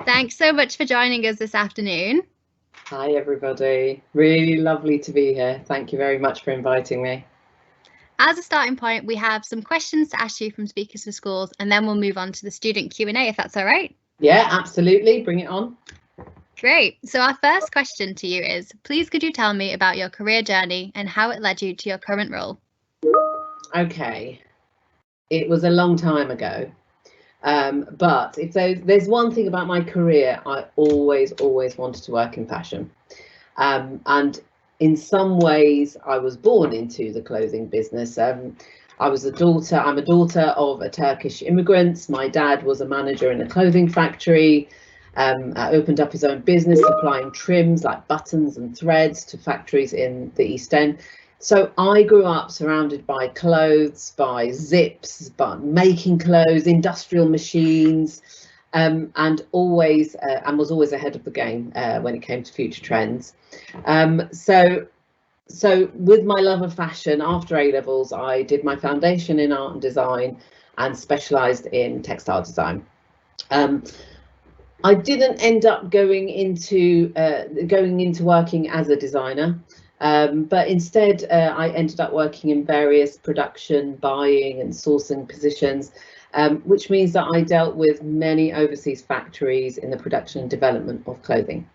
Thanks so much for joining us this afternoon. Hi everybody, really lovely to be here. Thank you very much for inviting me. As a starting point, we have some questions to ask you from Speakers for Schools, and then we'll move on to the student Q&A, if that's all right. Yeah, absolutely. Bring it on. Great. So our first question to you is, please could you tell me about your career journey and how it led you to your current role? Okay, it was a long time ago, but if there's one thing about my career, I always wanted to work in fashion, and in some ways I was born into the clothing business. I'm a daughter of a Turkish immigrant. My dad was a manager in a clothing factory, opened up his own business supplying trims like buttons and threads to factories in the East End. So I grew up surrounded by clothes, by zips, by making clothes, industrial machines, and was always ahead of the game when it came to future trends. So with my love of fashion, after A-levels, I did my foundation in art and design and specialised in textile design. I didn't end up going into working as a designer, but instead I ended up working in various production, buying and sourcing positions, which means that I dealt with many overseas factories in the production and development of clothing.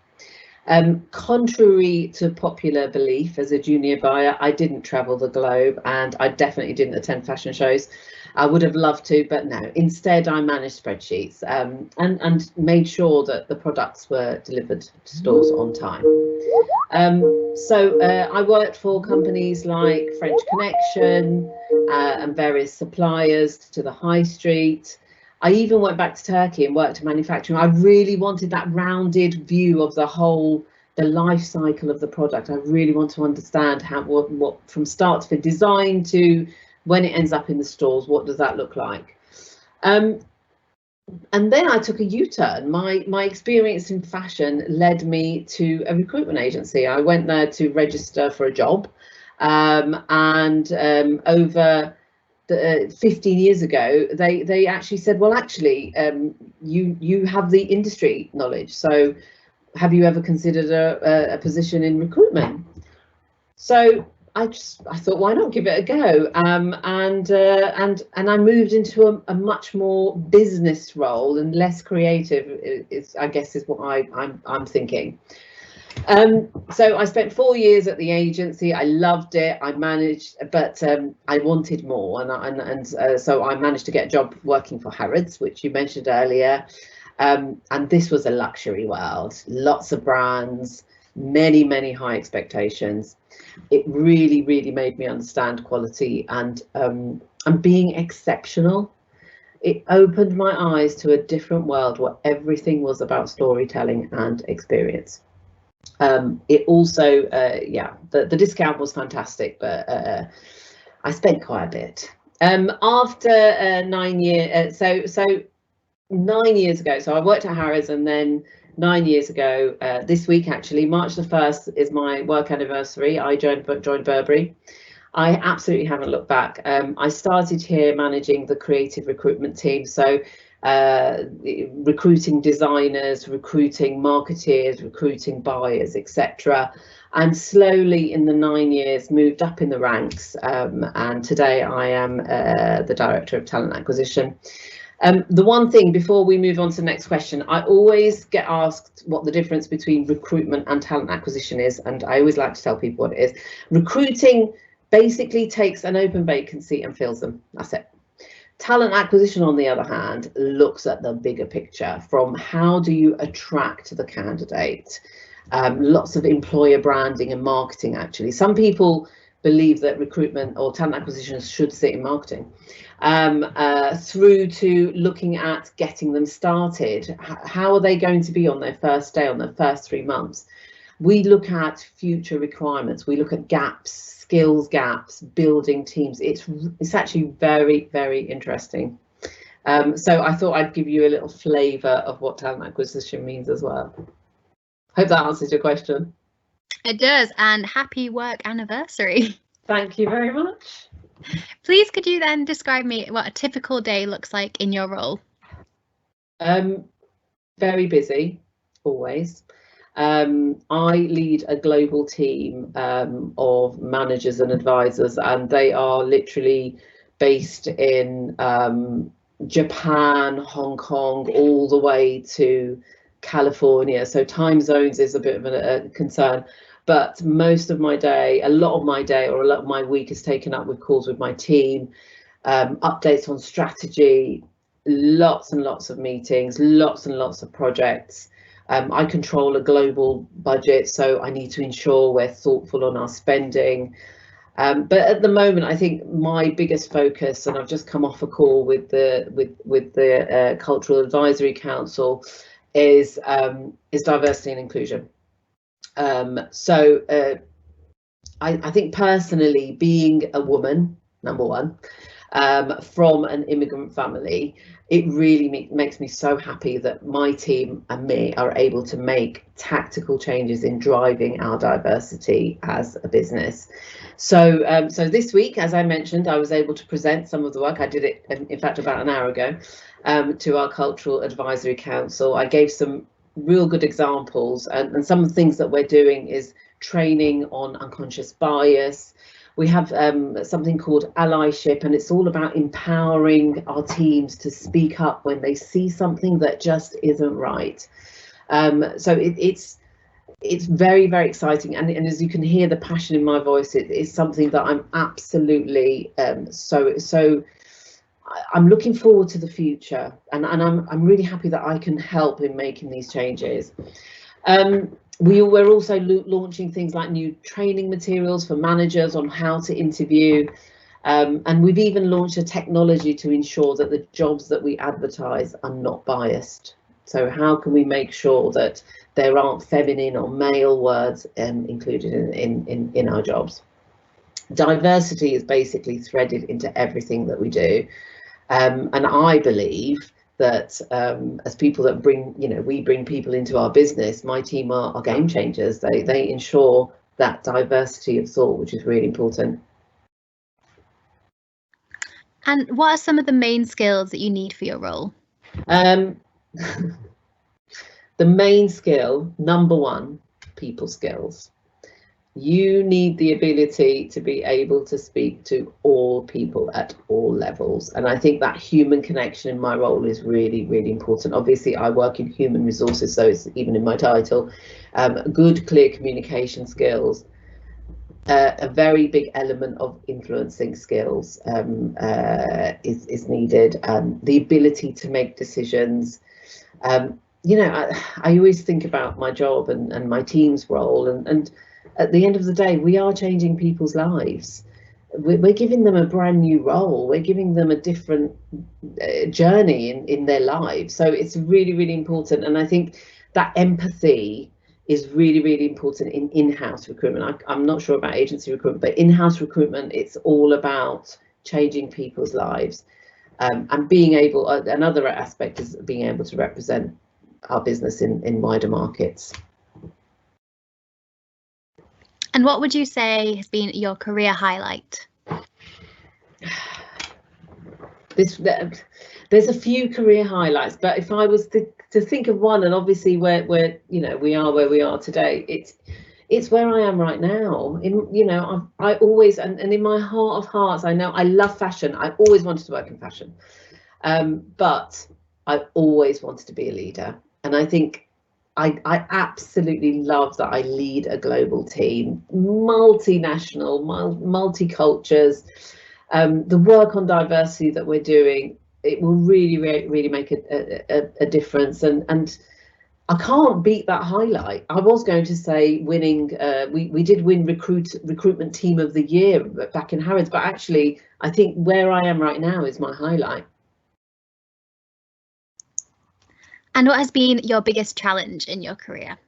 Contrary to popular belief, as a junior buyer, I didn't travel the globe and I definitely didn't attend fashion shows. I would have loved to, but no. Instead, I managed spreadsheets and made sure that the products were delivered to stores on time. So I worked for companies like French Connection and various suppliers to the high street. I even went back to Turkey and worked in manufacturing. I really wanted that rounded view of the life cycle of the product. I really want to understand what from start to finish, design to when it ends up in the stores, what does that look like? And then I took a U-turn. My experience in fashion led me to a recruitment agency. I went there to register for a job, over 15 years ago, they actually said, well, actually, you have the industry knowledge. So have you ever considered a position in recruitment? So I thought, why not give it a go? And I moved into a much more business role and less creative. I guess is what I'm thinking. So I spent 4 years at the agency. I loved it. I managed, but I wanted more, so I managed to get a job working for Harrods, which you mentioned earlier. And this was a luxury world, lots of brands, many high expectations. It really made me understand quality and being exceptional. It opened my eyes to a different world where everything was about storytelling and experience. It also, the discount was fantastic, but I spent quite a bit. After 9 years, so 9 years ago, so I worked at Harrods, and then 9 years ago, this week actually, March the 1st is my work anniversary. I joined Burberry. I absolutely haven't looked back. I started here managing the creative recruitment team, so recruiting designers, recruiting marketeers, recruiting buyers, etc. And slowly in the 9 years moved up in the ranks, and today I am the Director of Talent Acquisition. The one thing before we move on to the next question, I always get asked what the difference between recruitment and talent acquisition is, and I always like to tell people what it is. Recruiting basically takes an open vacancy and fills them. That's it. Talent acquisition, on the other hand, looks at the bigger picture from how do you attract the candidate. Lots of employer branding and marketing, actually. Some people believe that recruitment or talent acquisition should sit in marketing, through to looking at getting them started. How are they going to be on their first day, on their first 3 months? We look at future requirements. We look at gaps, skills gaps, building teams. It's actually very interesting. So I thought I'd give you a little flavour of what talent acquisition means as well. Hope that answers your question. It does, and happy work anniversary. Thank you very much. Please could you then describe me what a typical day looks like in your role? very busy, always. I lead a global team of managers and advisors, and they are literally based in Japan, Hong Kong, all the way to California. So time zones is a bit of a concern, but most of my day, a lot of my day or a lot of my week is taken up with calls with my team, updates on strategy, lots and lots of meetings, lots and lots of projects. I control a global budget, so I need to ensure we're thoughtful on our spending. But at the moment, I think my biggest focus, and I've just come off a call with the Cultural Advisory Council, is diversity and inclusion. I think personally, being a woman, number one, from an immigrant family, it really makes me so happy that my team and me are able to make tactical changes in driving our diversity as a business. So this week, as I mentioned, I was able to present some of the work. I did it, in fact, about an hour ago, to our Cultural Advisory Council. I gave some real good examples, and some of the things that we're doing is training on unconscious bias. We have something called allyship, and it's all about empowering our teams to speak up when they see something that just isn't right. So it's very, very exciting, and as you can hear the passion in my voice, it is something that I'm absolutely I'm looking forward to the future, and I'm really happy that I can help in making these changes. We're also launching things like new training materials for managers on how to interview, and we've even launched a technology to ensure that the jobs that we advertise are not biased. So how can we make sure that there aren't feminine or male words included in our jobs? Diversity is basically threaded into everything that we do, and I believe that as people that we bring people into our business, my team are game changers. They ensure that diversity of thought, which is really important. And what are some of the main skills that you need for your role? The main skill, number one, people skills. You need the ability to be able to speak to all people at all levels. And I think that human connection in my role is really, really important. Obviously, I work in human resources, so it's even in my title. Good, clear communication skills. A very big element of influencing skills is needed. The ability to make decisions. I always think about my job and my team's role, and at the end of the day, we are changing people's lives. We're giving them a brand new role. We're giving them a different journey in their lives. So it's really, really important. And I think that empathy is really, really important in-house recruitment. I'm not sure about agency recruitment, but in-house recruitment, it's all about changing people's lives. And being able, another aspect is being able to represent our business in wider markets. And what would you say has been your career highlight? There's a few career highlights, but if I was to think of one, and obviously we are where we are today, it's where I am right now. I always, and in my heart of hearts, I know I love fashion. I always wanted to work in fashion, but I always wanted to be a leader, and I think I absolutely love that I lead a global team, multinational, multi-cultures. The work on diversity that we're doing, it will really, really make a difference. And I can't beat that highlight. I was going to say winning, we did win recruitment team of the year back in Harrods, but actually I think where I am right now is my highlight. And what has been your biggest challenge in your career?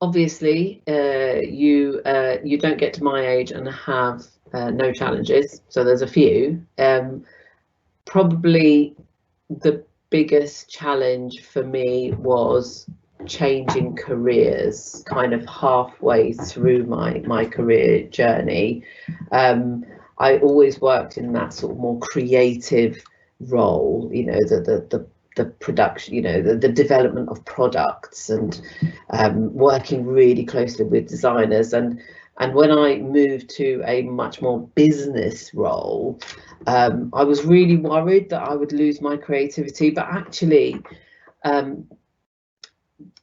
Obviously, you don't get to my age and have no challenges. So there's a few. Probably the biggest challenge for me was changing careers kind of halfway through my career journey. I always worked in that sort of more creative role, you know, the production, you know, the development of products, and working really closely with designers. And when I moved to a much more business role, I was really worried that I would lose my creativity, but actually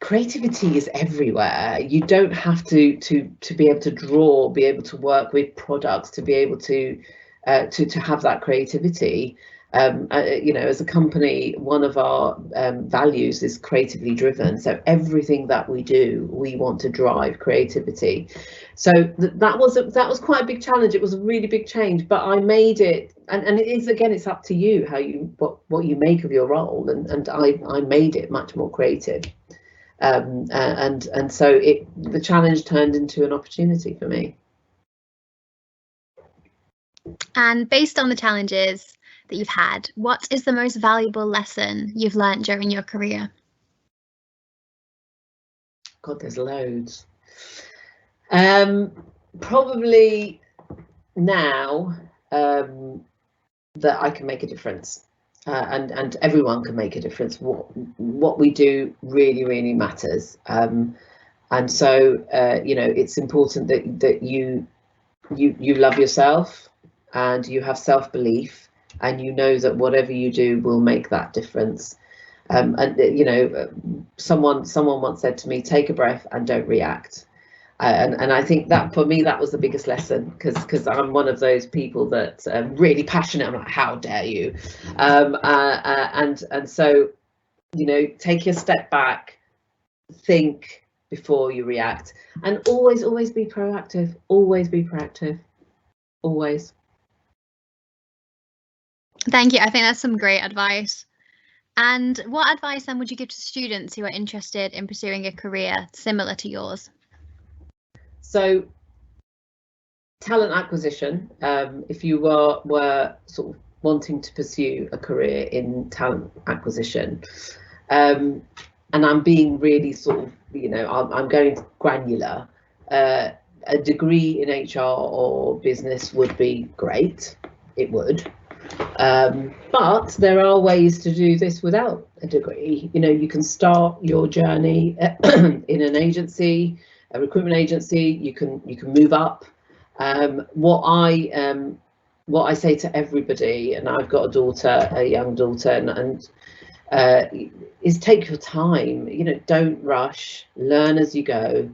creativity is everywhere. You don't have to be able to draw, be able to work with products, to be able to have that creativity. You know, as a company, one of our values is creatively driven. So everything that we do, we want to drive creativity. So that was quite a big challenge. It was a really big change, but I made it. And it is, again, it's up to you how you what you make of your role. And I made it much more creative. And so the challenge turned into an opportunity for me. And based on the challenges that you've had, what is the most valuable lesson you've learned during your career? God, there's loads. Probably now that I can make a difference, and everyone can make a difference. What we do really matters, and so you know, it's important that you love yourself, and you have self-belief, and you know that whatever you do will make that difference. And you know, someone once said to me, take a breath and don't react. And I think that for me, that was the biggest lesson, because I'm one of those people that's really passionate. I'm like, how dare you? And so, you know, take a step back, think before you react, and always be proactive. Always be proactive. Always. Thank you. I think that's some great advice. And what advice then would you give to students who are interested in pursuing a career similar to yours? So, talent acquisition, if you were sort of wanting to pursue a career in talent acquisition, and I'm being really sort of, you know, I'm going granular, a degree in HR or business would be great. It would. But there are ways to do this without a degree. You know, you can start your journey in an agency, a recruitment agency. You can move up. What I say to everybody, and I've got a young daughter, and is take your time. You know, don't rush. Learn as you go.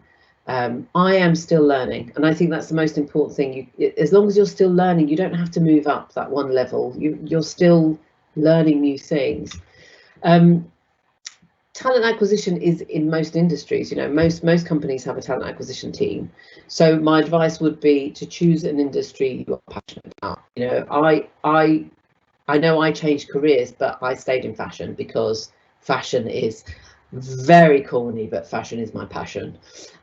I am still learning, and I think that's the most important thing. As long as you're still learning, you don't have to move up that one level. You're still learning new things. Talent acquisition is in most industries. You know, most companies have a talent acquisition team. So my advice would be to choose an industry you're passionate about. You know, I know I changed careers, but I stayed in fashion because fashion is very corny, but fashion is my passion.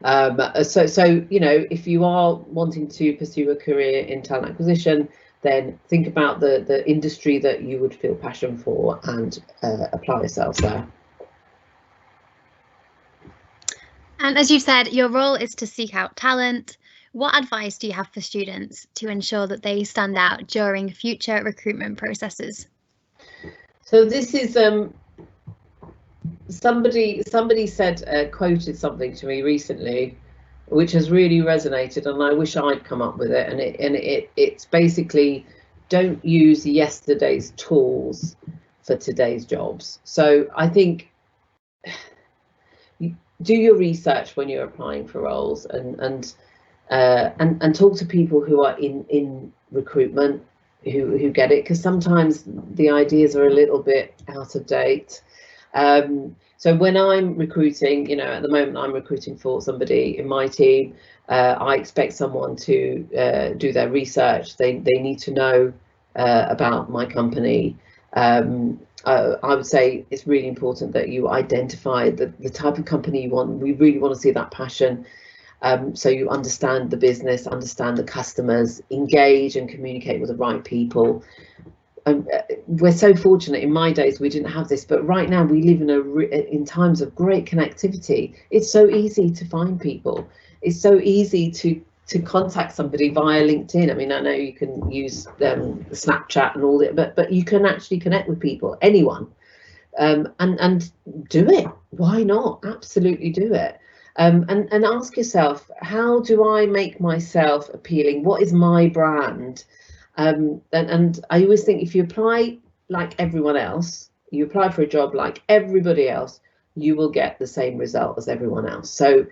So you know, if you are wanting to pursue a career in talent acquisition, then think about the industry that you would feel passion for, and apply yourself there. And as you said, your role is to seek out talent. What advice do you have for students to ensure that they stand out during future recruitment processes? So this is somebody said, quoted something to me recently, which has really resonated, and I wish I'd come up with it. And it's basically, don't use yesterday's tools for today's jobs. So I think, do your research when you're applying for roles, and talk to people who are in recruitment, who get it, because sometimes the ideas are a little bit out of date. So when I'm recruiting, you know, at the moment I'm recruiting for somebody in my team, I expect someone to do their research. They need to know about my company. I would say it's really important that you identify the type of company you want. We really want to see that passion. So you understand the business, understand the customers, engage and communicate with the right people. We're so fortunate. In my days we didn't have this, but right now we live in times of great connectivity. It's so easy to find people. It's so easy to to contact somebody via LinkedIn. I mean, I know you can use Snapchat and all that, but you can actually connect with people, anyone, and do it. Why not? Absolutely do it. And ask yourself, how do I make myself appealing? What is my brand? And I always think, if you apply like everyone else, you apply for a job like everybody else, you will get the same result as everyone else. So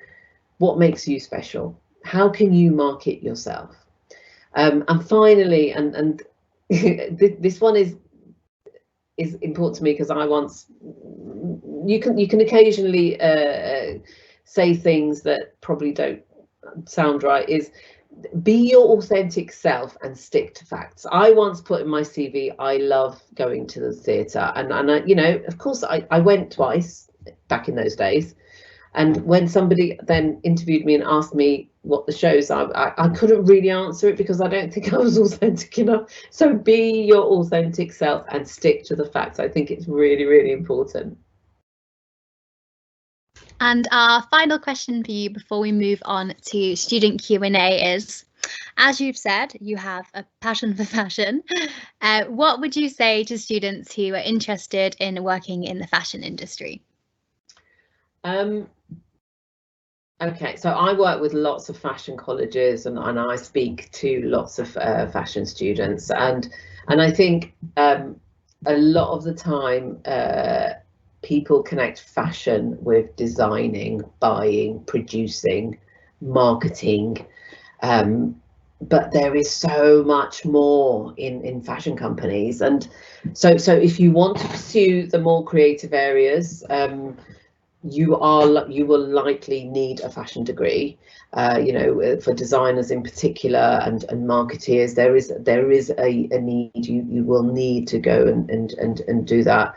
what makes you special? How can you market yourself? And finally, and this one is important to me, because I once, you can occasionally say things that probably don't sound right, is be your authentic self and stick to facts. I once put in my CV, I love going to the theatre, and I, you know, of course I went twice back in those days. And when somebody then interviewed me and asked me what the shows are, I couldn't really answer it, because I don't think I was authentic enough. So be your authentic self and stick to the facts. I think it's really, really important. And our final question for you before we move on to student Q&A is, as you've said, you have a passion for fashion. What would you say to students who are interested in working in the fashion industry? Okay, so I work with lots of fashion colleges, and I speak to lots of fashion students, and I think a lot of the time people connect fashion with designing, buying, producing, marketing, but there is so much more in fashion companies. And so if you want to pursue the more creative areas, you will likely need a fashion degree, you know, for designers in particular, and marketeers. There is a need. You will need to go and do that.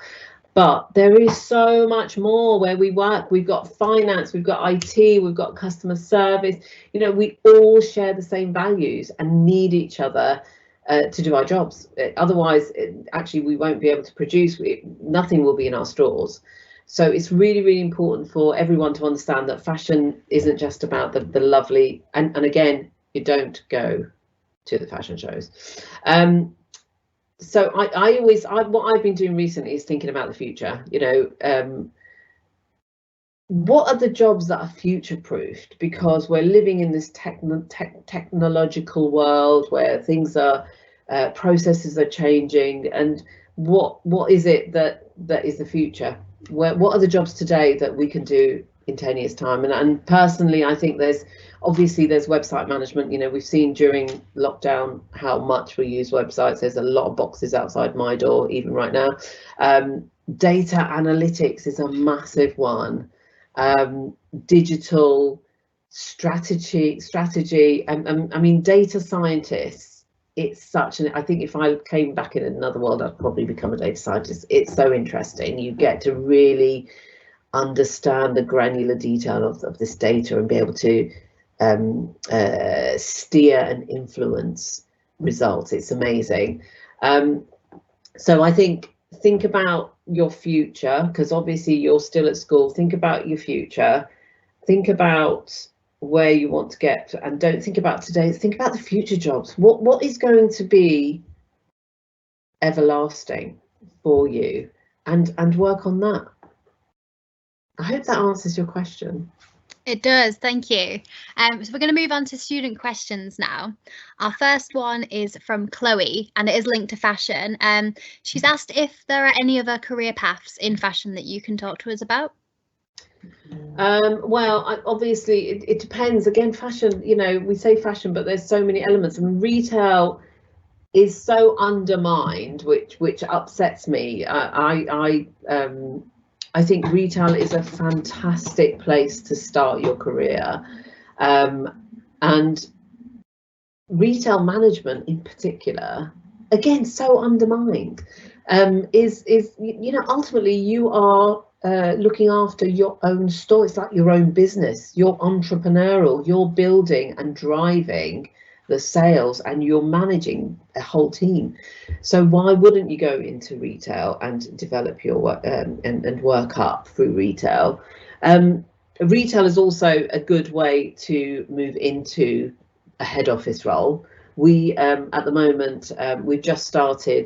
But there is so much more where we work. We've got finance, we've got IT, we've got customer service. You know, we all share the same values and need each other to do our jobs. Otherwise, actually, we won't be able to produce. Nothing will be in our stores. So it's really, really important for everyone to understand that fashion isn't just about the lovely, and again, you don't go to the fashion shows. So what I've been doing recently is thinking about the future. You know, what are the jobs that are future proofed? Because we're living in this technological world where things are, processes are changing, and what is it that is the future? What are the jobs today that we can do in 10 years time? And personally, I think there's website management. You know, we've seen during lockdown how much we use websites. There's a lot of boxes outside my door even right now. Data analytics is a massive one. Digital strategy. I mean, data scientists. It's such an, I think if I came back in another world, I'd probably become a data scientist. It's so interesting. You get to really understand the granular detail of this data and be able to steer and influence results. It's amazing. So I think about your future, because obviously you're still at school. Think about your future. Think about where you want to get, and don't think about today. Think about the future jobs. What is going to be everlasting for you, and work on that. I hope that answers your question. It does, thank you. So we're going to move on to student questions now. Our first one is from Chloe, and it is linked to fashion. She's asked if there are any other career paths in fashion that you can talk to us about. Well, obviously it depends. Again, fashion, you know, we say fashion, but there's so many elements, and retail is so undermined, which upsets me. I think retail is a fantastic place to start your career, and retail management in particular, again, so undermined. Is you know, ultimately you are looking after your own store. It's like your own business. You're entrepreneurial. You're building and driving the sales, and you're managing a whole team. So why wouldn't you go into retail and develop your work and work up through retail? Retail is also a good way to move into a head office role. We at the moment we've just started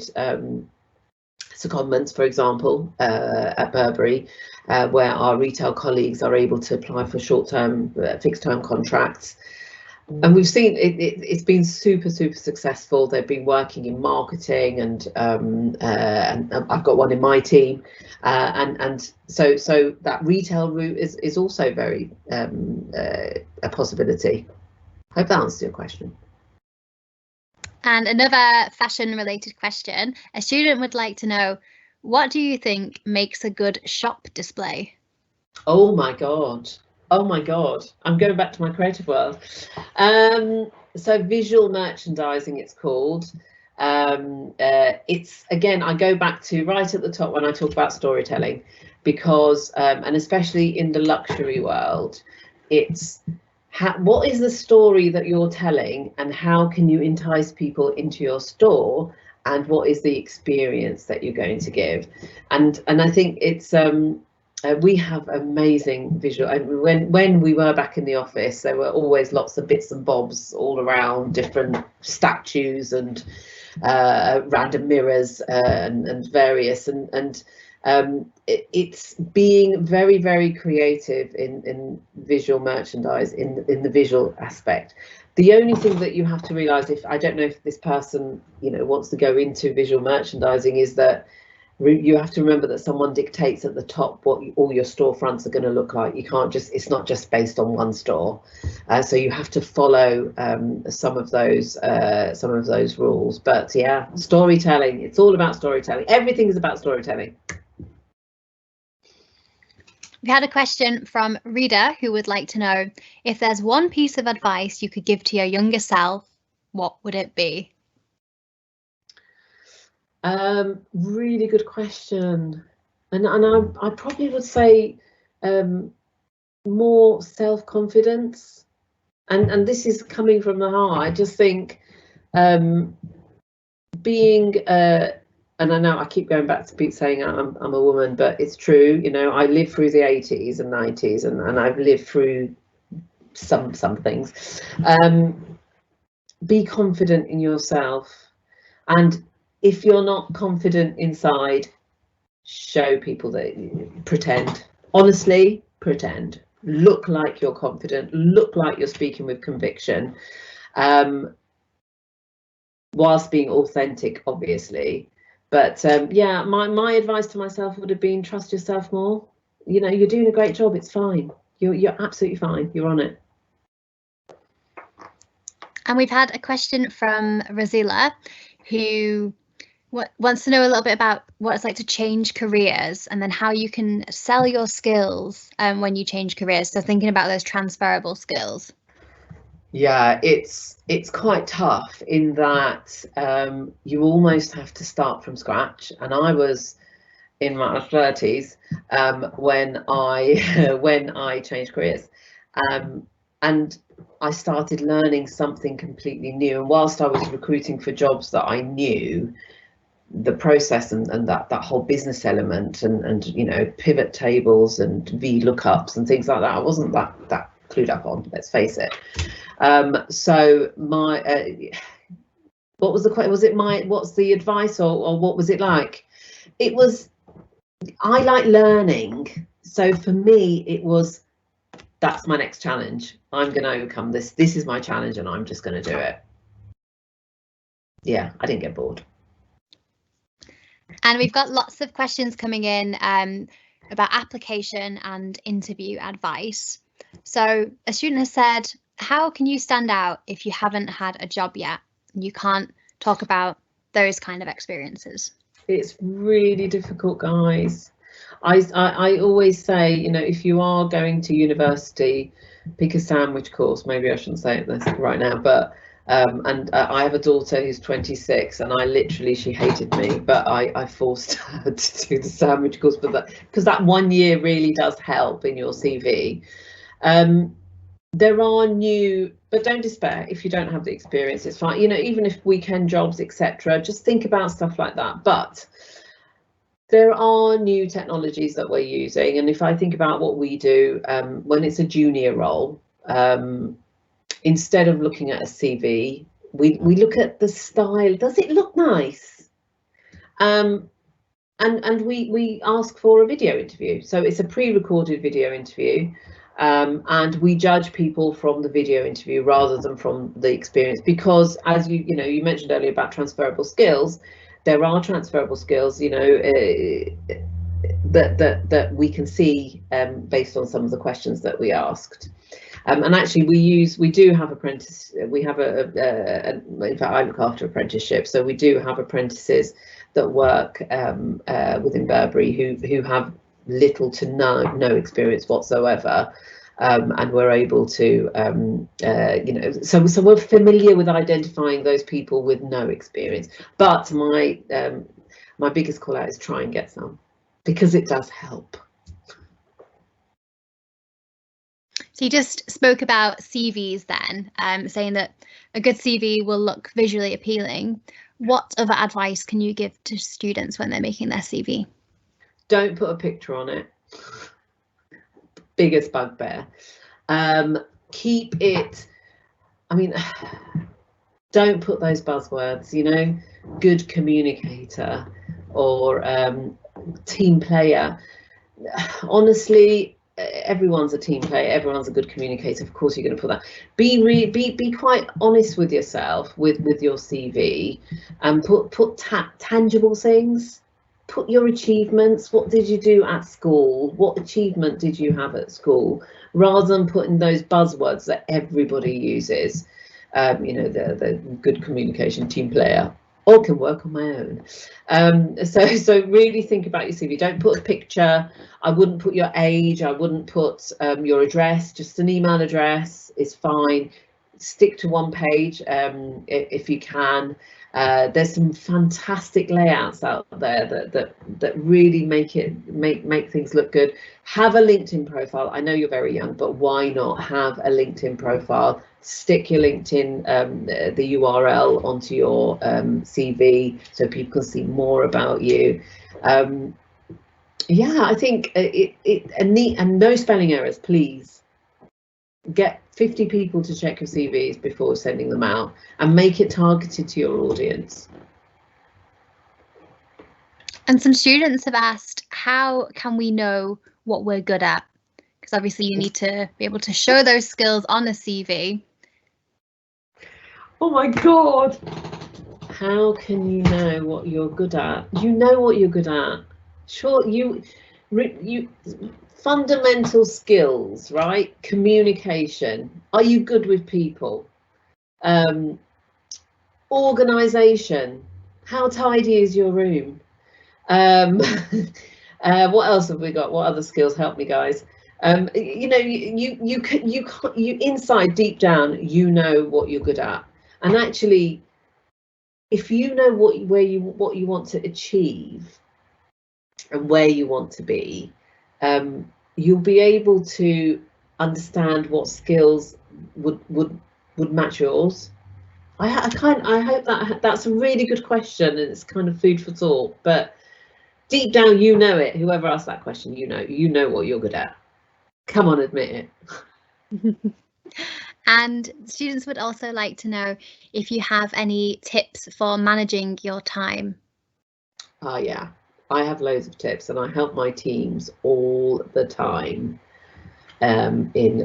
secondments, for example, at Burberry, where our retail colleagues are able to apply for short-term fixed-term contracts. And we've seen it's been super successful. They've been working in marketing, and I've got one in my team, and so that retail route is also very a possibility. Hope that answers your question. And another fashion related question, a student would like to know, what do you think makes a good shop display? Oh my God. Oh my God. I'm going back to my creative world. So visual merchandising, it's called. It's, again, I go back to right at the top when I talk about storytelling, because, and especially in the luxury world, it's what is the story that you're telling, and how can you entice people into your store, and what is the experience that you're going to give? And I think it's we have amazing visual. When we were back in the office, there were always lots of bits and bobs all around, different statues and random mirrors and various, and it's being very creative in visual merchandise, in the visual aspect. The only thing that you have to realize, if I don't know if this person, you know, wants to go into visual merchandising, is that you have to remember that someone dictates at the top what all your storefronts are going to look like. You can't just, it's not just based on one store, so you have to follow some of those rules. But yeah, storytelling, it's all about storytelling. Everything is about storytelling. We had a question from Rita, who would like to know, if there's one piece of advice you could give to your younger self, what would it be? Really good question, and I probably would say more self-confidence, and this is coming from the heart. I just think being and I know I keep going back to saying I'm a woman, but it's true. You know, I lived through the 80s and 90s, and I've lived through some things. Be confident in yourself, and if you're not confident inside, show people that. Pretend, honestly, pretend. Look like you're confident. Look like you're speaking with conviction, whilst being authentic, obviously. But yeah, my advice to myself would have been, trust yourself more. You know, you're doing a great job. It's fine. You're absolutely fine. You're on it. And we've had a question from Rosilla, who wants to know a little bit about what it's like to change careers, and then how you can sell your skills when you change careers. So thinking about those transferable skills. Yeah, it's quite tough in that you almost have to start from scratch. And I was in my 30s when I changed careers, and I started learning something completely new. And whilst I was recruiting for jobs that I knew, the process and that whole business element and you know, pivot tables and VLOOKUPs and things like that, I wasn't that clued up on, let's face it. So my what was the question? Was it what's the advice, or what was it like? It was, I like learning, so for me it was, that's my next challenge. I'm going to overcome this. This is my challenge, and I'm just going to do it. Yeah, I didn't get bored. And we've got lots of questions coming in about application and interview advice. So a student has said, how can you stand out if you haven't had a job yet? You can't talk about those kind of experiences. It's really difficult, guys. I always say, you know, if you are going to university, pick a sandwich course. Maybe I shouldn't say this right now, but I have a daughter who's 26, and she hated me, but I forced her to do the sandwich course, because that 1 year really does help in your CV. There are new, but don't despair if you don't have the experience. It's fine, you know, even if weekend jobs, etc. Just think about stuff like that. But there are new technologies that we're using, and if I think about what we do when it's a junior role, instead of looking at a CV, we look at the style. Does it look nice? And we ask for a video interview. So it's a pre-recorded video interview, and we judge people from the video interview rather than from the experience, because as you mentioned earlier about transferable skills, there are transferable skills, that we can see based on some of the questions that we asked. And actually we do have apprentice, we have in fact I look after apprenticeship, so we do have apprentices that work within Burberry who have little to no experience whatsoever, and we're able to so we're familiar with identifying those people with no experience. But my biggest call out is try and get some, because it does help. So you just spoke about CVs then, saying that a good CV will look visually appealing. What other advice can you give to students when they're making their CV? Don't put a picture on it. Biggest bugbear. Keep it, don't put those buzzwords, good communicator or team player. Honestly, everyone's a team player, everyone's a good communicator. Of course you're going to put that. Be quite honest with yourself with your CV, and put tangible things. Put your achievements. What did you do at school? What achievement did you have at school? Rather than putting those buzzwords that everybody uses. The good communication, team player, or can work on my own. So really think about your CV. Don't put a picture. I wouldn't put your age. I wouldn't put your address. Just an email address is fine. Stick to one page if you can. There's some fantastic layouts out there that really make things look good. Have a LinkedIn profile. I know you're very young, but why not have a LinkedIn profile? Stick your LinkedIn the URL onto your CV so people can see more about you. Yeah, I think and no spelling errors, please. Get 50 people to check your CVs before sending them out, and make it targeted to your audience. And some students have asked, how can we know what we're good at? Because obviously you need to be able to show those skills on a CV. Oh my God. How can you know what you're good at? You know what you're good at. Sure, you fundamental skills, right? Communication. Are you good with people? Organisation. How tidy is your room? What else have we got? What other skills? Help me, guys. You inside, deep down, you know what you're good at. And actually, if you know what you want to achieve and where you want to be, you'll be able to understand what skills would match yours. I hope that's a really good question, and it's kind of food for thought. But deep down, you know it. Whoever asked that question, you know what you're good at. Come on, admit it. And students would also like to know if you have any tips for managing your time. Yeah, I have loads of tips, and I help my teams all the time in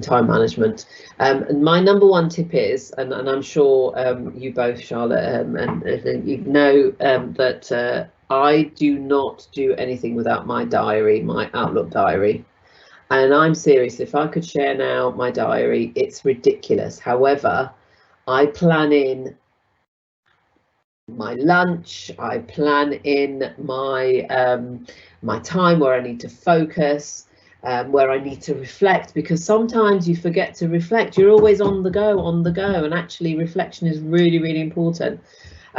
time management. And my number one tip is, and I'm sure you both, Charlotte, and you know that I do not do anything without my diary, my Outlook diary. And I'm serious, if I could share now my diary, it's ridiculous. However, I plan in my lunch, I plan in my my time where I need to focus, where I need to reflect, because sometimes you forget to reflect. You're always on the go, and actually reflection is really, really important.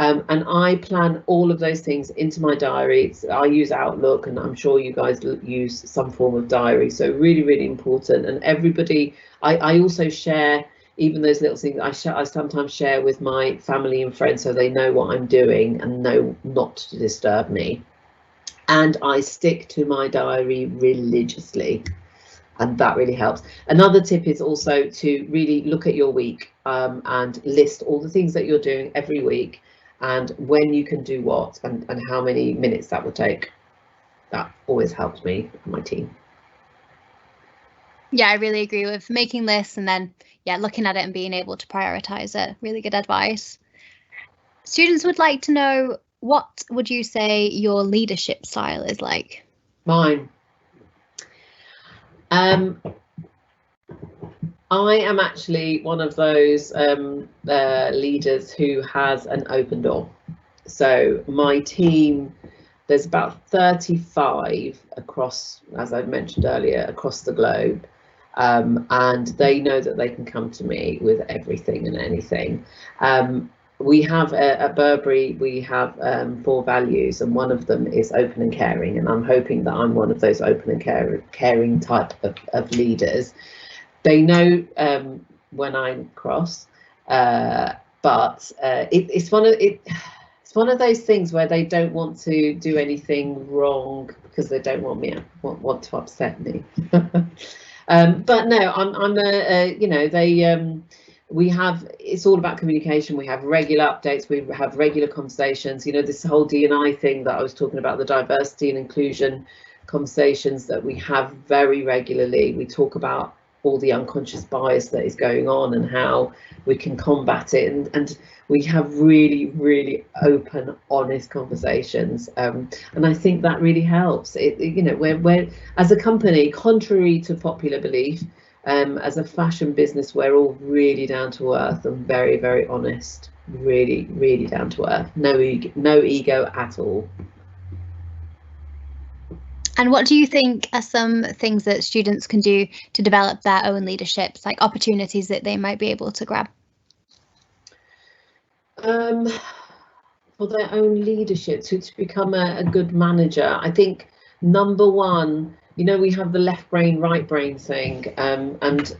And I plan all of those things into my diary. I use Outlook, and I'm sure you guys use some form of diary. So really, really important. And everybody, I also share even those little things. I sometimes share with my family and friends so they know what I'm doing and know not to disturb me. And I stick to my diary religiously. and that really helps. Another tip is also to really look at your week and list all the things that you're doing every week and when you can do what and how many minutes that will take. That always helps me and my team. Yeah, I really agree with making lists and then, yeah, looking at it and being able to prioritize it. Really good advice. Students would like to know, what would you say your leadership style is like? Mine. I am actually one of those leaders who has an open door. So my team, there's about 35 across, as I mentioned earlier, across the globe. And they know that they can come to me with everything and anything. We have at Burberry, we have 4 values, and one of them is open and caring. And I'm hoping that I'm one of those open and caring type of leaders. They know when I'm cross, but it's one of those things where they don't want to do anything wrong because they don't want to upset me. But no, I'm we have, it's all about communication. We have regular updates, we have regular conversations, this whole D&I thing that I was talking about, the diversity and inclusion conversations that we have very regularly. We talk about all the unconscious bias that is going on and how we can combat it, and we have really open, honest conversations, and I think that really helps. We're as a company, contrary to popular belief, as a fashion business, we're all really down to earth and very honest, really down to earth, no ego at all. And what do you think are some things that students can do to develop their own leaderships, like opportunities that they might be able to grab? For their own leadership, to become a good manager, I think number one, we have the left brain, right brain thing, and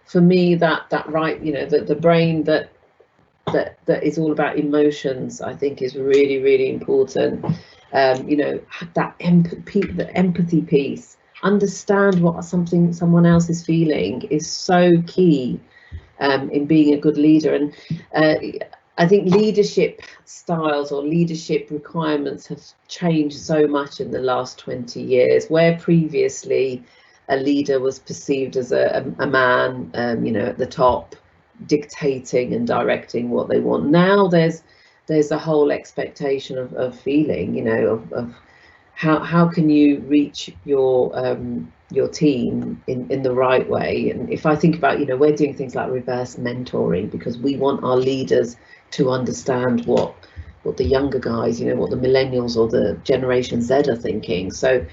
for me that right, the brain that is all about emotions, I think is really important. That empathy piece, understand what someone else is feeling, is so key in being a good leader. And I think leadership styles or leadership requirements have changed so much in the last 20 years, where previously a leader was perceived as a man, at the top, dictating and directing what they want. Now there's a whole expectation of feeling, of how can you reach your team in the right way. And if I think about, we're doing things like reverse mentoring because we want our leaders to understand what the younger guys, what the millennials or the Generation Z are thinking. So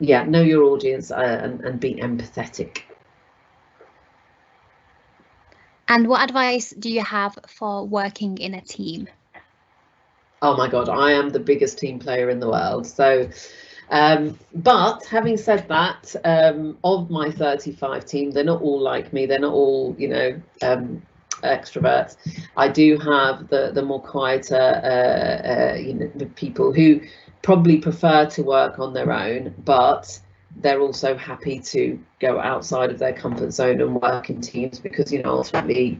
yeah, know your audience and be empathetic. And what advice do you have for working in a team? Oh my God, I am the biggest team player in the world. So, but having said that, of my 35 team, they're not all like me. They're not all, extroverts. I do have the more quieter, the people who probably prefer to work on their own, but they're also happy to go outside of their comfort zone and work in teams because, ultimately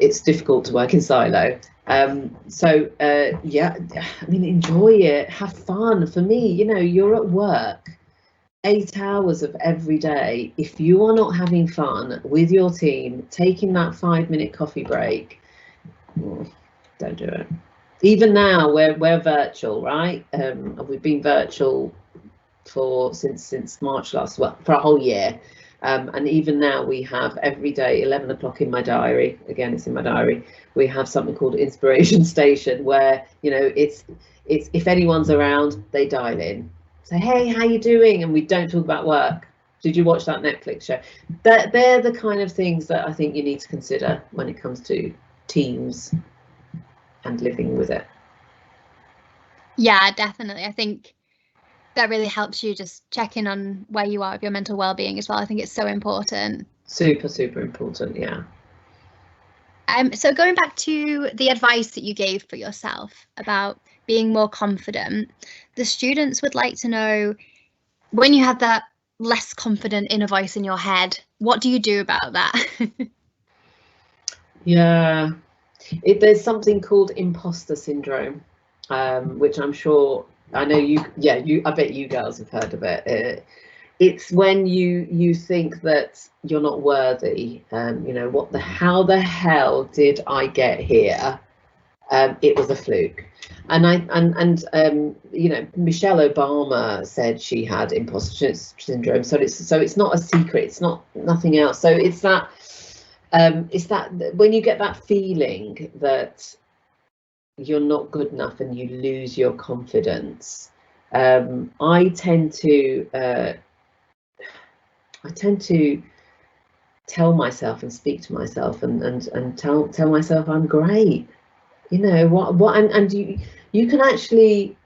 it's difficult to work in silo. Yeah, I mean, enjoy it, have fun. For me, you're at work 8 hours of every day. If you are not having fun with your team, taking that 5-minute coffee break, don't do it. Even now we're virtual, right? We've been virtual since March last, well, for a whole year. And even now we have every day 11 o'clock in my diary. Again, it's in my diary. We have something called Inspiration Station, where it's if anyone's around, they dial in, say, hey, how you doing? And we don't talk about work. Did you watch that Netflix show? They're the kind of things that I think you need to consider when it comes to teams and living with it. Yeah, definitely. I think that really helps you just check in on where you are with your mental well-being as well. I think it's so important. Super important, yeah. So going back to the advice that you gave for yourself about being more confident, the students would like to know, when you have that less confident inner voice in your head, what do you do about that? Yeah, there's something called imposter syndrome, which I'm sure, I know I bet you girls have heard of it. It's when you think that you're not worthy. You know, how the hell did I get here? It was a fluke. And you know, Michelle Obama said she had imposter syndrome, so it's not a secret, it's not nothing else. So it's that when you get that feeling that you're not good enough and you lose your confidence. I tend to tell myself and speak to myself and tell myself I'm great. You know and you can actually,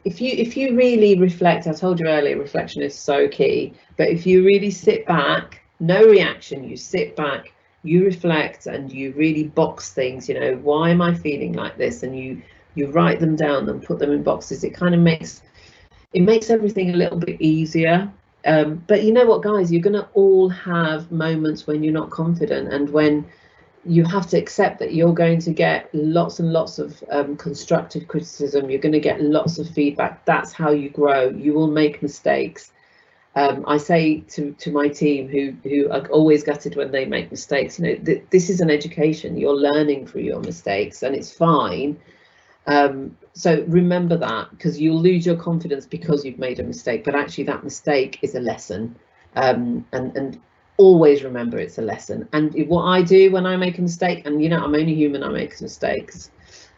if you really reflect, I told you earlier, reflection is so key, but if you really sit back, no reaction, you sit back, you reflect, and you really box things, you know, why am I feeling like this, and you write them down and put them in boxes, it kind of makes everything a little bit easier. But you know what, guys, you're going to all have moments when you're not confident, and when you have to accept that you're going to get lots and lots of constructive criticism. You're going to get lots of feedback. That's how you grow. You will make mistakes. I say to my team, who are always gutted when they make mistakes, you know, this is an education. You're learning through your mistakes, and it's fine. So remember that, because you'll lose your confidence because you've made a mistake, but actually that mistake is a lesson. And always remember it's a lesson. And what I do when I make a mistake, and you know, I'm only human, I make mistakes,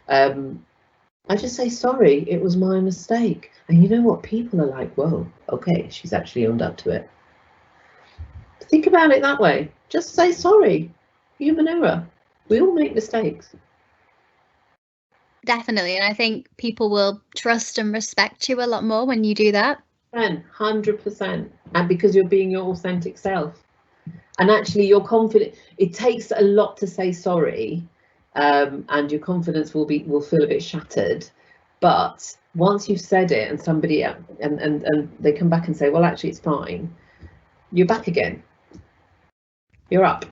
I just say sorry, it was my mistake. And you know what, people are like, whoa, okay, she's actually owned up to it. Think about it that way. Just say sorry, human error, we all make mistakes. Definitely, and I think people will trust and respect you a lot more when you do that. 100%, and because you're being your authentic self. And actually you're confident. It takes a lot to say sorry, and your confidence will feel a bit shattered, but once you've said it and somebody and they come back and say, well, actually it's fine, you're back again, you're up.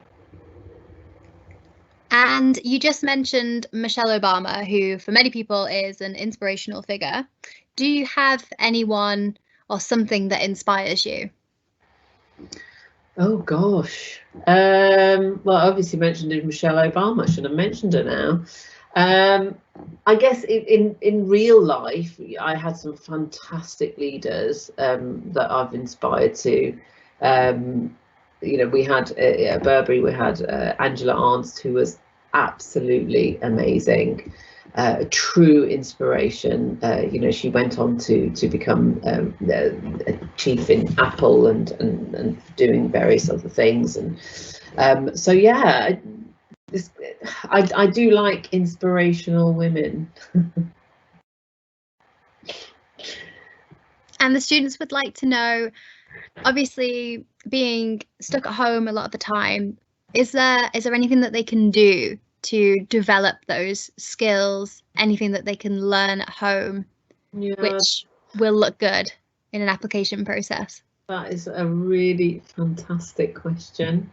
And you just mentioned Michelle Obama, who for many people is an inspirational figure. Do you have anyone or something that inspires you? Oh gosh, well, I obviously mentioned Michelle Obama. I should have mentioned her now. I guess in real life, I had some fantastic leaders that I've inspired to. You know, we had at Burberry, we had Angela Arnst, who was absolutely amazing. A true inspiration. You know, she went on to become a chief in Apple and doing various other things, and so yeah, I do like inspirational women. And the students would like to know, obviously being stuck at home a lot of the time, is there anything that they can do to develop those skills, anything that they can learn at home, which will look good in an application process? That is a really fantastic question.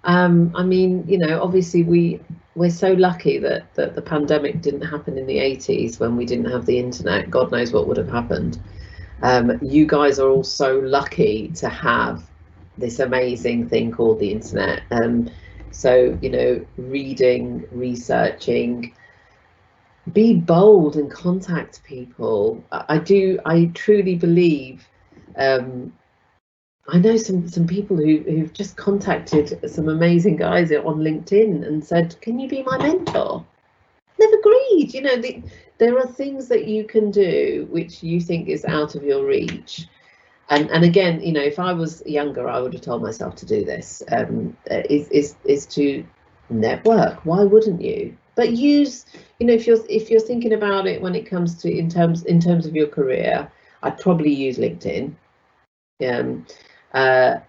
I mean, you know, obviously we're so lucky that the pandemic didn't happen in the 80s when we didn't have the internet. God knows what would have happened. You guys are all so lucky to have this amazing thing called the internet. So, you know, reading, researching, be bold and contact people. I truly believe, I know some people who've just contacted some amazing guys on LinkedIn and said, can you be my mentor? They've agreed. You know, there are things that you can do which you think is out of your reach. And again, you know, if I was younger, I would have told myself to do this. Is to network. Why wouldn't you? But use, you know, if you're thinking about it when it comes to in terms of your career, I'd probably use LinkedIn. I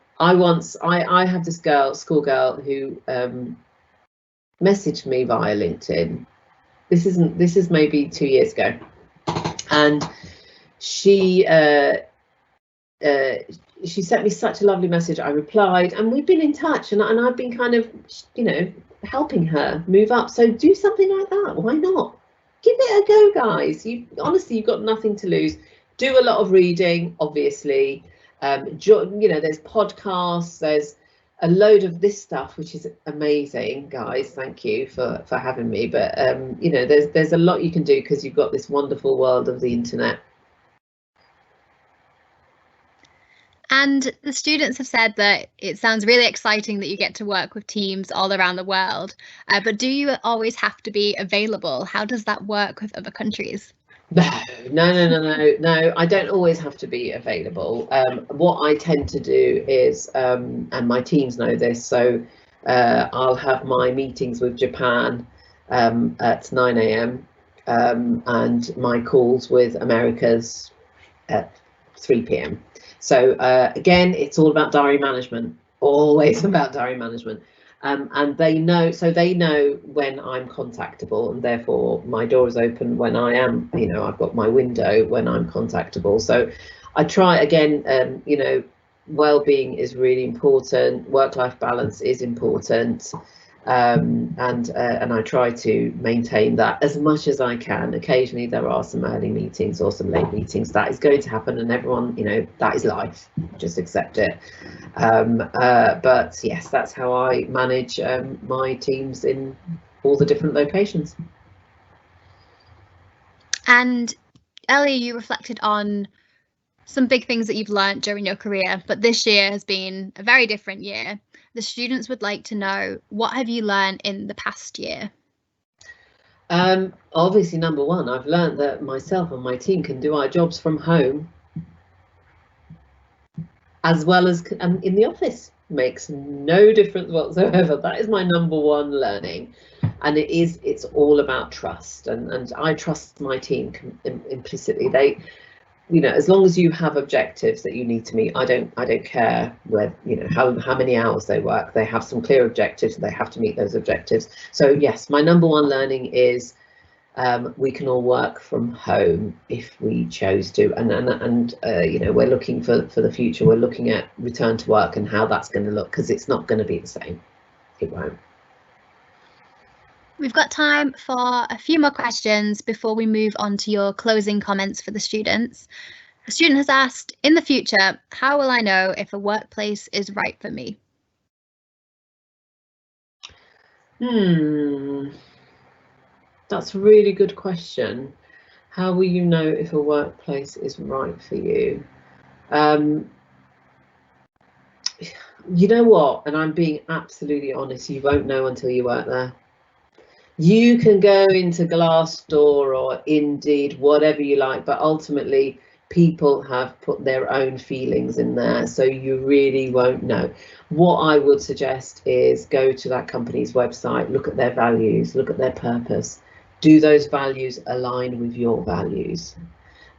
had this schoolgirl who messaged me via LinkedIn. This is maybe 2 years ago, and she she sent me such a lovely message. I replied, and we've been in touch, and I've been kind of, you know, helping her move up. So do something like that. Why not? Give it a go, guys. Honestly, you've got nothing to lose. Do a lot of reading, obviously. You know, there's podcasts, there's a load of this stuff, which is amazing, guys. Thank you for having me. But you know, there's a lot you can do because you've got this wonderful world of the internet. And the students have said that it sounds really exciting that you get to work with teams all around the world, but do you always have to be available? How does that work with other countries? No, I don't always have to be available. What I tend to do is, and my teams know this, so I'll have my meetings with Japan at 9 a.m. And my calls with Americas at 3 p.m. So again, it's all about diary management, always about diary management. And they know, so they know when I'm contactable, and therefore my door is open when I am, you know, I've got my window when I'm contactable. So I try again, you know, well-being is really important, work-life balance is important, and I try to maintain that as much as I can. Occasionally there are some early meetings or some late meetings. That is going to happen, and everyone, you know, that is life, just accept it. But yes, that's how I manage my teams in all the different locations. And earlier you reflected on some big things that you've learned during your career, but this year has been a very different year. The students would like to know, what have you learned in the past year? Obviously, number one, I've learned that myself and my team can do our jobs from home as well as in the office. Makes no difference whatsoever. That is my number one learning, and it's all about trust, and I trust my team implicitly. They, you know, as long as you have objectives that you need to meet, I don't care where, you know, how many hours they work. They have some clear objectives, they have to meet those objectives. So yes, my number one learning is we can all work from home if we chose to, and you know, we're looking for the future. We're looking at return to work and how that's going to look, because it's not going to be the same. It won't. We've got time for a few more questions before we move on to your closing comments for the students. A student has asked, in the future, how will I know if a workplace is right for me? That's a really good question. How will you know if a workplace is right for you? You know what, and I'm being absolutely honest, you won't know until you work there. You can go into Glassdoor or Indeed, whatever you like, but ultimately people have put their own feelings in there, so you really won't know. What I would suggest is go to that company's website, look at their values, look at their purpose. Do those values align with your values?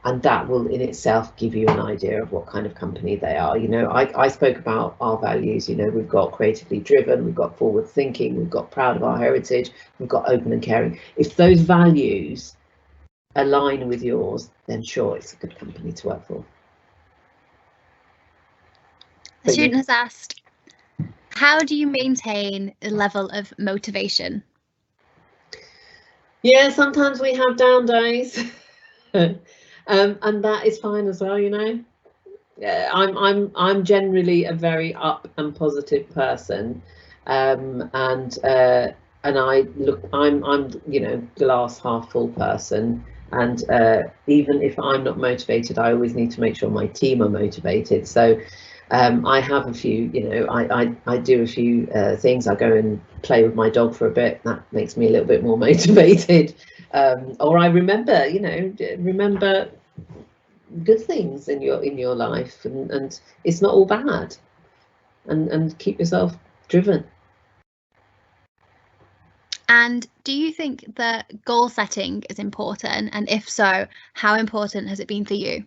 And that will in itself give you an idea of what kind of company they are. You know, I spoke about our values. You know, we've got creatively driven, we've got forward thinking, we've got proud of our heritage, we've got open and caring. If those values align with yours, then sure, it's a good company to work for. The student has asked, how do you maintain a level of motivation? Yeah, sometimes we have down days. And that is fine as well, you know. I'm generally a very up and positive person, and I'm you know, glass half full person, and even if I'm not motivated, I always need to make sure my team are motivated. So I have a few, you know, I do a few things. I go and play with my dog for a bit. That makes me a little bit more motivated. Or I remember, you know, remember good things in your life, and it's not all bad, and keep yourself driven. And do you think that goal setting is important, and if so, how important has it been for you?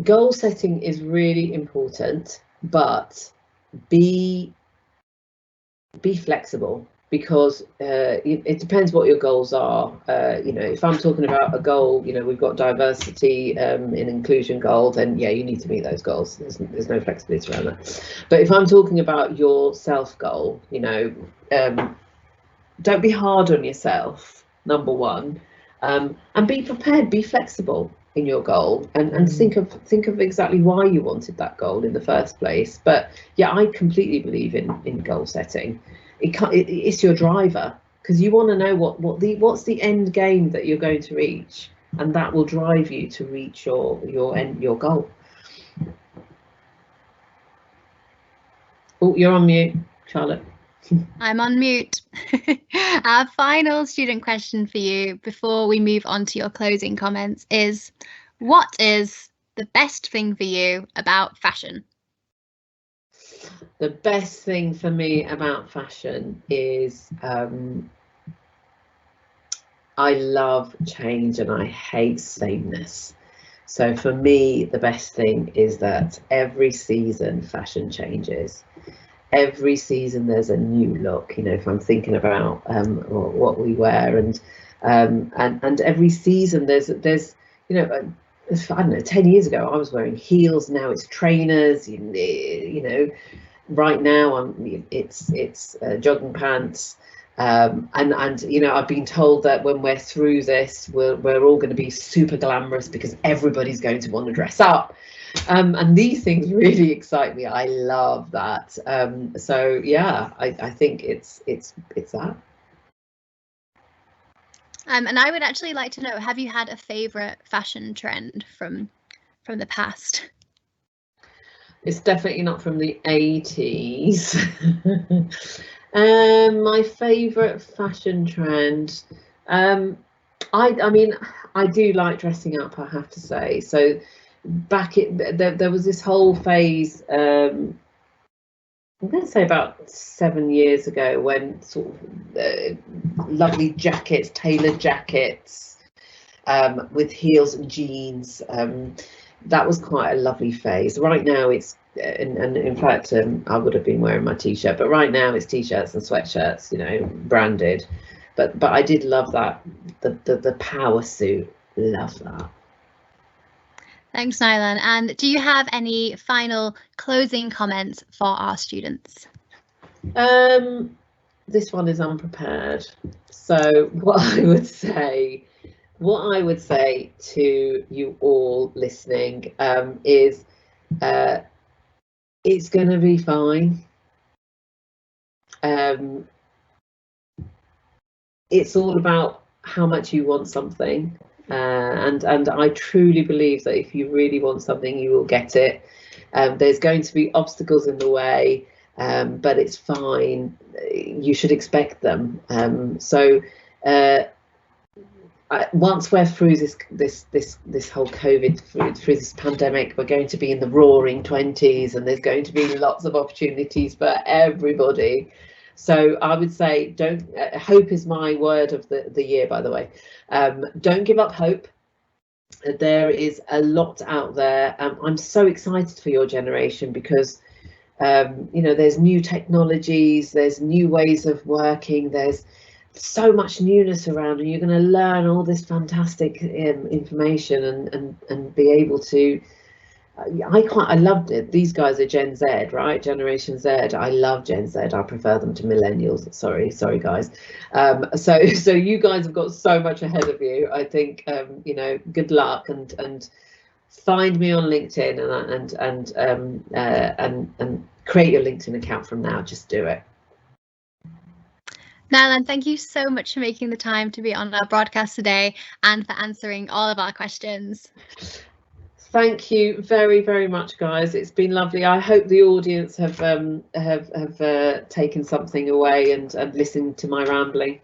Goal setting is really important, but be flexible. because it depends what your goals are. You know, if I'm talking about a goal, you know, we've got diversity and inclusion goal, then yeah, you need to meet those goals. There's no flexibility around that. But if I'm talking about your self goal, you know, don't be hard on yourself, number one, and be prepared, be flexible in your goal, and think of exactly why you wanted that goal in the first place. But yeah, I completely believe in goal setting. It's your driver, because you want to know what's the end game that you're going to reach, and that will drive you to reach your goal. Oh, you're on mute, Charlotte. I'm on mute. Our final student question for you before we move on to your closing comments is, what is the best thing for you about fashion? The best thing for me about fashion is I love change and I hate sameness. So for me, the best thing is that every season fashion changes. Every season there's a new look. You know, if I'm thinking about what we wear, and every season there's you know, I don't know, 10 years ago I was wearing heels, now it's trainers. You know, right now it's jogging pants. And you know, I've been told that when we're through this, we're all going to be super glamorous because everybody's going to want to dress up. And these things really excite me. I love that. So yeah, I think it's that. And I would actually like to know, have you had a favourite fashion trend from the past? It's definitely not from the 80s. My favourite fashion trend. I mean, I do like dressing up, I have to say. So back there was this whole phase, I'm going to say about 7 years ago, when sort of lovely jackets, tailored jackets, with heels and jeans. That was quite a lovely phase. Right now it's and in fact I would have been wearing my t-shirt, but right now it's t-shirts and sweatshirts, you know, branded. But I did love that, the power suit. Love that. Thanks, Nalan. And do you have any final closing comments for our students? This one is unprepared. So what I would say to you all listening is it's going to be fine. It's all about how much you want something, and I truly believe that if you really want something, you will get it. There's going to be obstacles in the way, but it's fine. You should expect them. Once we're through this whole COVID, through this pandemic, we're going to be in the roaring 20s, and there's going to be lots of opportunities for everybody. So I would say, don't. Hope is my word of the year, by the way. Don't give up hope. There is a lot out there. I'm so excited for your generation because you know, there's new technologies, there's new ways of working, there's so much newness around, and you're going to learn all this fantastic information and be able to. I loved it. These guys are Gen Z, right? Generation Z. I love Gen Z. I prefer them to millennials. Sorry guys. So you guys have got so much ahead of you. I think you know, good luck, and find me on LinkedIn and create your LinkedIn account from now. Just do it. Nalan, thank you so much for making the time to be on our broadcast today and for answering all of our questions. Thank you very, very much, guys. It's been lovely. I hope the audience have taken something away and listened to my rambling.